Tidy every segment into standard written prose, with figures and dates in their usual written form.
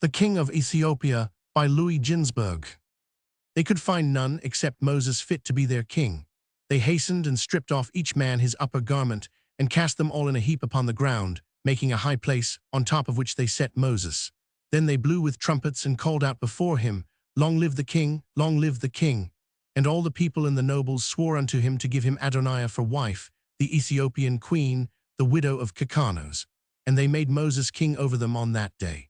The King of Ethiopia by Ginzberg. They could find none except Moses fit to be their king. They hastened and stripped off each man his upper garment and cast them all in a heap upon the ground, making a high place, on top of which they set Moses. Then they blew with trumpets and called out before him, "Long live the king, long live the king." And all the people and the nobles swore unto him to give him Adoniah for wife, the Ethiopian queen, the widow of Kikanos. And they made Moses king over them on that day.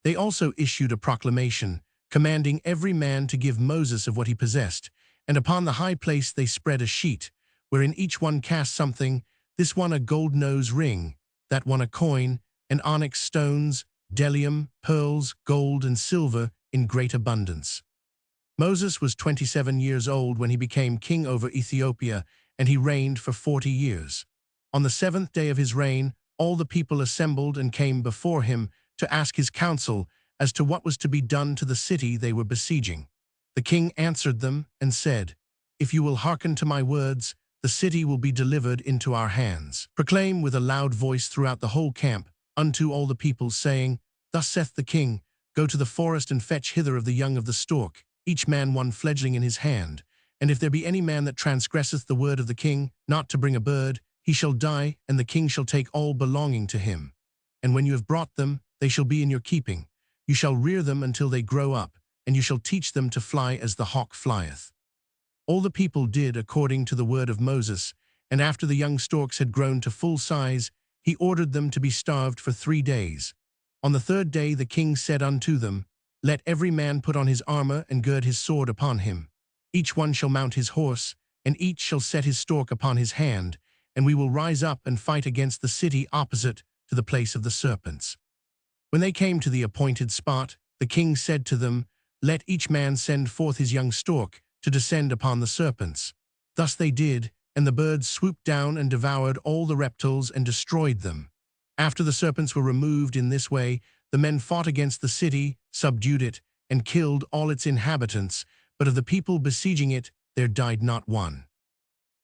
They also issued a proclamation, commanding every man to give Moses of what he possessed, and upon the high place they spread a sheet, wherein each one cast something, this one a gold nose ring, that one a coin, and onyx stones, bdellium, pearls, gold, and silver in great abundance. Moses was 27 years old when he became king over Ethiopia, and he reigned for 40 years. On the 7th day of his reign, all the people assembled and came before him to ask his counsel as to what was to be done to the city they were besieging. The king answered them and said, "If you will hearken to my words, the city will be delivered into our hands. Proclaim with a loud voice throughout the whole camp unto all the people, saying, Thus saith the king, Go to the forest and fetch hither of the young of the stork, each man one fledgling in his hand. And if there be any man that transgresseth the word of the king, not to bring a bird, he shall die, and the king shall take all belonging to him. And when you have brought them, they shall be in your keeping. You shall rear them until they grow up, and you shall teach them to fly as the hawk flieth." All the people did according to the word of Moses, and after the young storks had grown to full size, he ordered them to be starved for 3 days. On the 3rd day the king said unto them, "Let every man put on his armor and gird his sword upon him. Each one shall mount his horse, and each shall set his stork upon his hand, and we will rise up and fight against the city opposite to the place of the serpents." When they came to the appointed spot, the king said to them, "Let each man send forth his young stork to descend upon the serpents." Thus they did, and the birds swooped down and devoured all the reptiles and destroyed them. After the serpents were removed in this way, the men fought against the city, subdued it, and killed all its inhabitants, but of the people besieging it there died not one.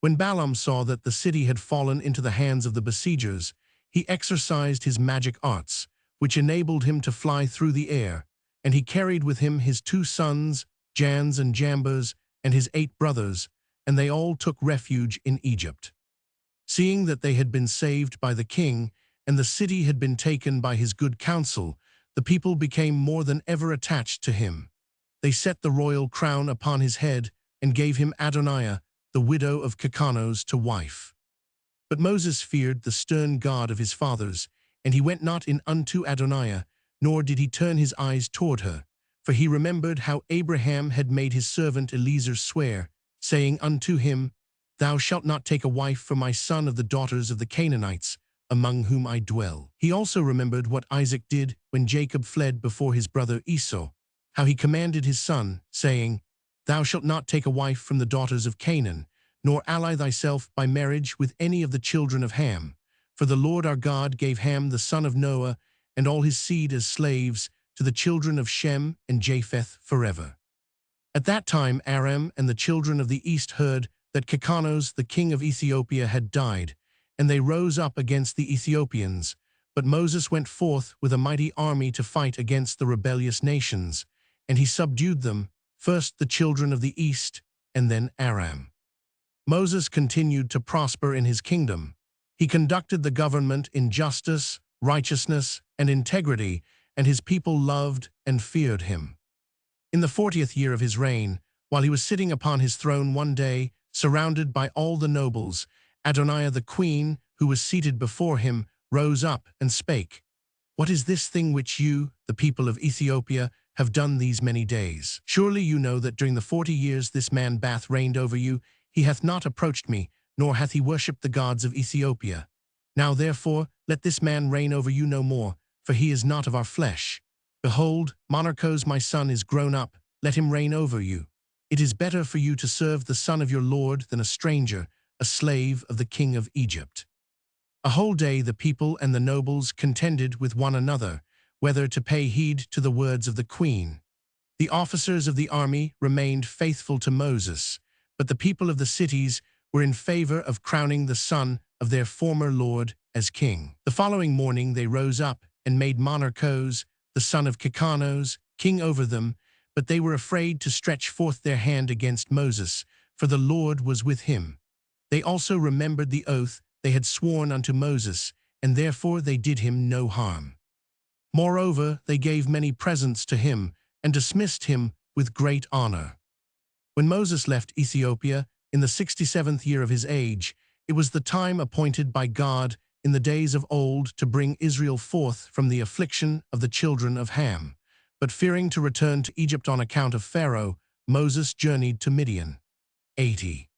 When Balaam saw that the city had fallen into the hands of the besiegers, he exercised his magic arts, which enabled him to fly through the air, and he carried with him his 2 sons, Jans and Jambres, and his 8 brothers, and they all took refuge in Egypt. Seeing that they had been saved by the king, and the city had been taken by his good counsel, the people became more than ever attached to him. They set the royal crown upon his head, and gave him Adoniah, the widow of Kikanos, to wife. But Moses feared the stern God of his fathers, and he went not in unto Adoniah, nor did he turn his eyes toward her. For he remembered how Abraham had made his servant Eliezer swear, saying unto him, "Thou shalt not take a wife for my son of the daughters of the Canaanites, among whom I dwell." He also remembered what Isaac did when Jacob fled before his brother Esau, how he commanded his son, saying, "Thou shalt not take a wife from the daughters of Canaan, nor ally thyself by marriage with any of the children of Ham. For the Lord our God gave Ham the son of Noah and all his seed as slaves to the children of Shem and Japheth forever." At that time Aram and the children of the east heard that Kikanos, the king of Ethiopia, had died, and they rose up against the Ethiopians. But Moses went forth with a mighty army to fight against the rebellious nations, and he subdued them, first the children of the east, and then Aram. Moses continued to prosper in his kingdom. He conducted the government in justice, righteousness, and integrity, and his people loved and feared him. In the 40th year of his reign, while he was sitting upon his throne one day, surrounded by all the nobles, Adoniah the queen, who was seated before him, rose up and spake, "What is this thing which you, the people of Ethiopia, have done these many days? Surely you know that during the 40 years this man hath reigned over you, he hath not approached me, nor hath he worshipped the gods of Ethiopia. Now therefore let this man reign over you no more, for he is not of our flesh. Behold, Monarchos my son is grown up, let him reign over you. It is better for you to serve the son of your lord than a stranger, a slave of the king of Egypt." A whole day the people and the nobles contended with one another, whether to pay heed to the words of the queen. The officers of the army remained faithful to Moses, but the people of the cities were in favor of crowning the son of their former lord as king. The following morning they rose up and made Monarchos, the son of Kikanos, king over them, but they were afraid to stretch forth their hand against Moses, for the Lord was with him. They also remembered the oath they had sworn unto Moses, and therefore they did him no harm. Moreover, they gave many presents to him, and dismissed him with great honor. When Moses left Ethiopia, in the 67th year of his age, it was the time appointed by God in the days of old to bring Israel forth from the affliction of the children of Ham. But fearing to return to Egypt on account of Pharaoh, Moses journeyed to Midian. 80.